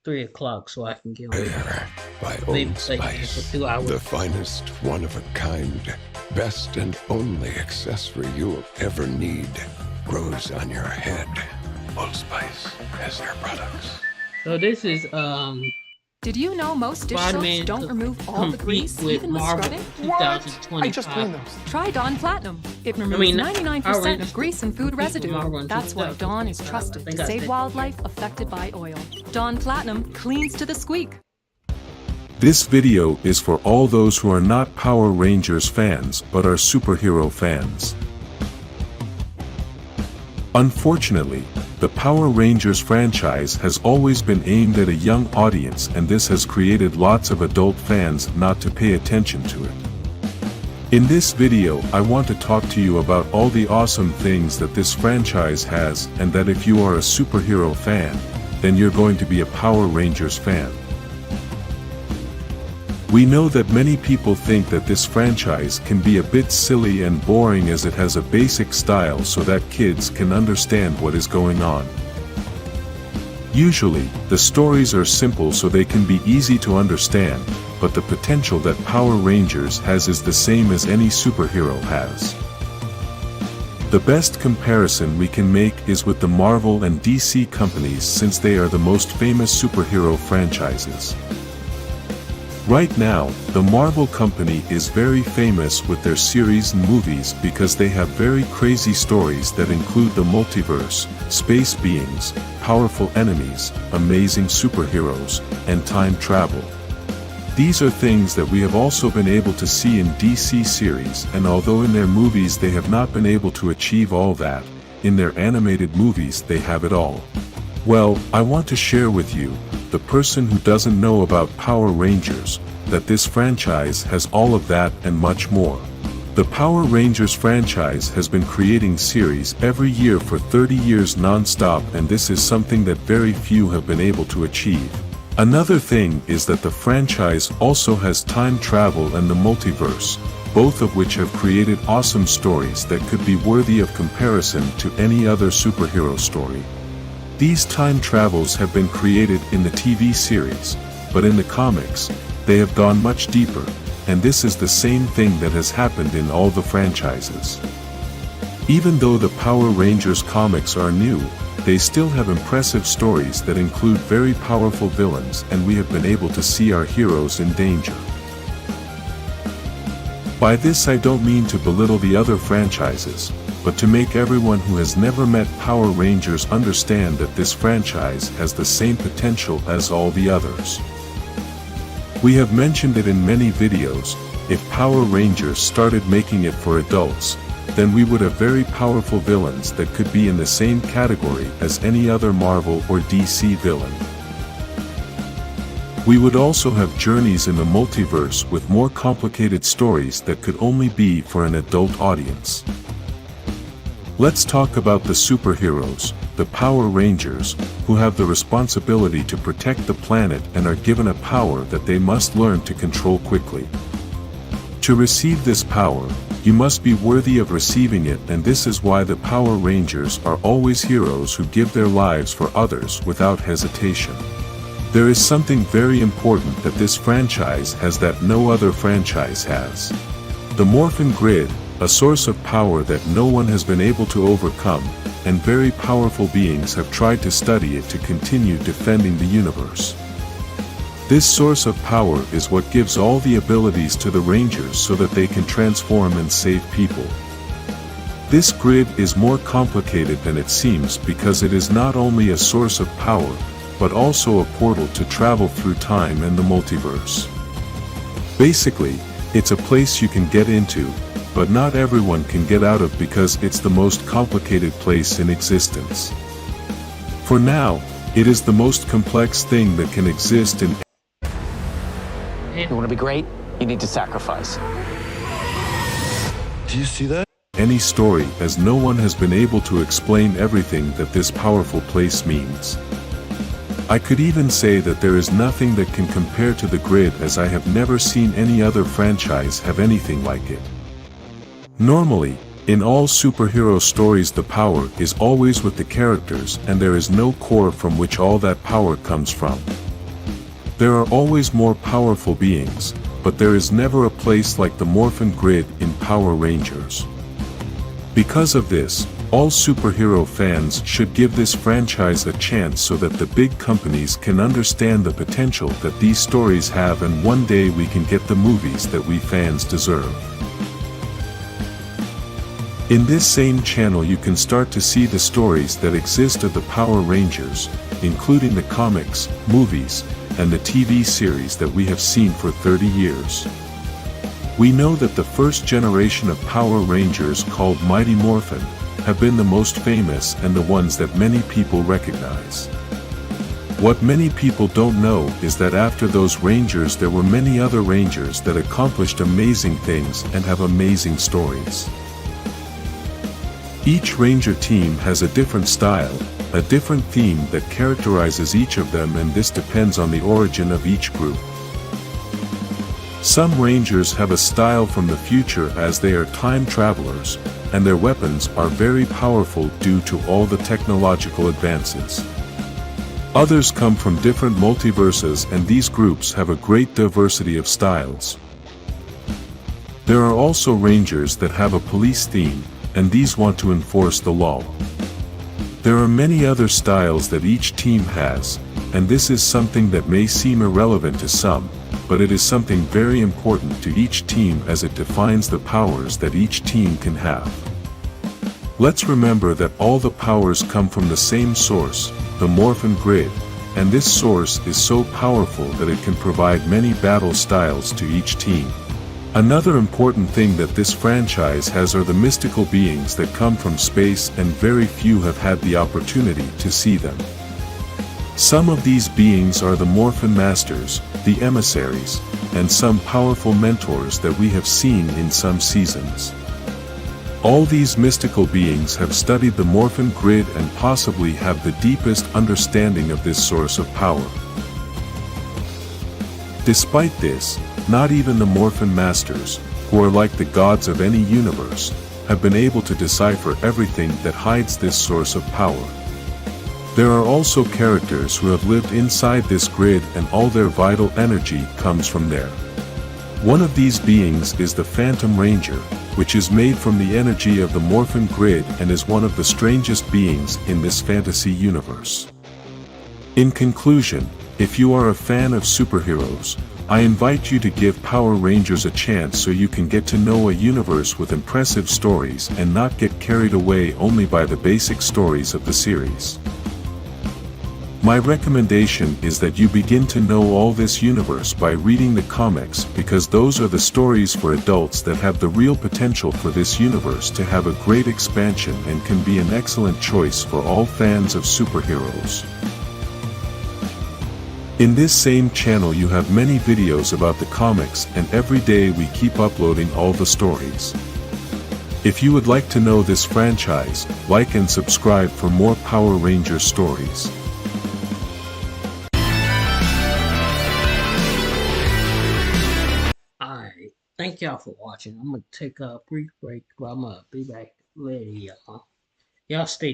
3 o'clock so I can get on Air by maybe Old say for Spice. 2 hours. The finest, one of a kind, best and only accessory you'll ever need grows on your head. Old Spice has their products. So this is Did you know most dish Spider-Man soaps don't remove all the compete grease, with even with Marvel scrubbing? 2025. I just cleaned those. Try Dawn Platinum. It removes Power 99% Rangers of grease and food compete with residue. Marvel in That's why Dawn is 2025. trusted I think to I save said- wildlife affected by oil. Dawn Platinum cleans to the squeak. This video is for all those who are not Power Rangers fans but are superhero fans. Unfortunately, the Power Rangers franchise has always been aimed at a young audience, and this has created lots of adult fans not to pay attention to it. In this video, I want to talk to you about all the awesome things that this franchise has, and that if you are a superhero fan, then you're going to be a Power Rangers fan. We know that many people think that this franchise can be a bit silly and boring, as it has a basic style so that kids can understand what is going on. Usually, the stories are simple so they can be easy to understand, but the potential that Power Rangers has is the same as any superhero has. The best comparison we can make is with the Marvel and DC companies, since they are the most famous superhero franchises. Right now, the Marvel company is very famous with their series and movies because they have very crazy stories that include the multiverse, space beings, powerful enemies, amazing superheroes, and time travel. These are things that we have also been able to see in DC series, and although in their movies they have not been able to achieve all that, in their animated movies they have it all. Well, I want to share with you, the person who doesn't know about Power Rangers, that this franchise has all of that and much more. The Power Rangers franchise has been creating series every year for 30 years non-stop, and this is something that very few have been able to achieve. Another thing is that the franchise also has time travel and the multiverse, both of which have created awesome stories that could be worthy of comparison to any other superhero story. These time travels have been created in the TV series, but in the comics, they have gone much deeper, and this is the same thing that has happened in all the franchises. Even though the Power Rangers comics are new, they still have impressive stories that include very powerful villains, and we have been able to see our heroes in danger. By this I don't mean to belittle the other franchises, but to make everyone who has never met Power Rangers understand that this franchise has the same potential as all the others. We have mentioned it in many videos, if Power Rangers started making it for adults, then we would have very powerful villains that could be in the same category as any other Marvel or DC villain. We would also have journeys in the multiverse with more complicated stories that could only be for an adult audience. Let's talk about the superheroes, the Power Rangers, who have the responsibility to protect the planet and are given a power that they must learn to control quickly. To receive this power, you must be worthy of receiving it, and this is why the Power Rangers are always heroes who give their lives for others without hesitation. There is something very important that this franchise has that no other franchise has. The Morphin Grid, a source of power that no one has been able to overcome, and very powerful beings have tried to study it to continue defending the universe. This source of power is what gives all the abilities to the Rangers so that they can transform and save people. This grid is more complicated than it seems because it is not only a source of power, but also a portal to travel through time and the multiverse. Basically, it's a place you can get into, but not everyone can get out of because it's the most complicated place in existence. For now, it is the most complex thing that can exist in. You want to be great? You need to sacrifice. Do you see that? Any story, as no one has been able to explain everything that this powerful place means. I could even say that there is nothing that can compare to the grid, as I have never seen any other franchise have anything like it. Normally, in all superhero stories the power is always with the characters, and there is no core from which all that power comes from. There are always more powerful beings, but there is never a place like the Morphin Grid in Power Rangers. Because of this, all superhero fans should give this franchise a chance so that the big companies can understand the potential that these stories have, and one day we can get the movies that we fans deserve. In this same channel you can start to see the stories that exist of the Power Rangers, including the comics, movies, and the TV series that we have seen for 30 years. We know that the first generation of Power Rangers, called Mighty Morphin, have been the most famous and the ones that many people recognize. What many people don't know is that after those Rangers there were many other Rangers that accomplished amazing things and have amazing stories. Each Ranger team has a different style, a different theme that characterizes each of them, and this depends on the origin of each group. Some Rangers have a style from the future as they are time travelers, and their weapons are very powerful due to all the technological advances. Others come from different multiverses, and these groups have a great diversity of styles. There are also Rangers that have a police theme, and these want to enforce the law. There are many other styles that each team has, and this is something that may seem irrelevant to some, but it is something very important to each team as it defines the powers that each team can have. Let's remember that all the powers come from the same source, the Morphin Grid, and this source is so powerful that it can provide many battle styles to each team. Another important thing that this franchise has are the mystical beings that come from space, and very few have had the opportunity to see them. Some of these beings are the Morphin Masters, the emissaries, and some powerful mentors that we have seen in some seasons. All these mystical beings have studied the Morphin Grid and possibly have the deepest understanding of this source of power. Despite this, not even the Morphin Masters, who are like the gods of any universe, have been able to decipher everything that hides this source of power. There are also characters who have lived inside this grid, and all their vital energy comes from there. One of these beings is the Phantom Ranger, which is made from the energy of the Morphin Grid and is one of the strangest beings in this fantasy universe. In conclusion, if you are a fan of superheroes, I invite you to give Power Rangers a chance so you can get to know a universe with impressive stories and not get carried away only by the basic stories of the series. My recommendation is that you begin to know all this universe by reading the comics, because those are the stories for adults that have the real potential for this universe to have a great expansion and can be an excellent choice for all fans of superheroes. In this same channel you have many videos about the comics, and every day we keep uploading all the stories. If you would like to know this franchise, like and subscribe for more Power Ranger stories. Alright, thank y'all for watching. I'm gonna take a brief break, but I'm gonna be back later, y'all. Y'all stay tuned.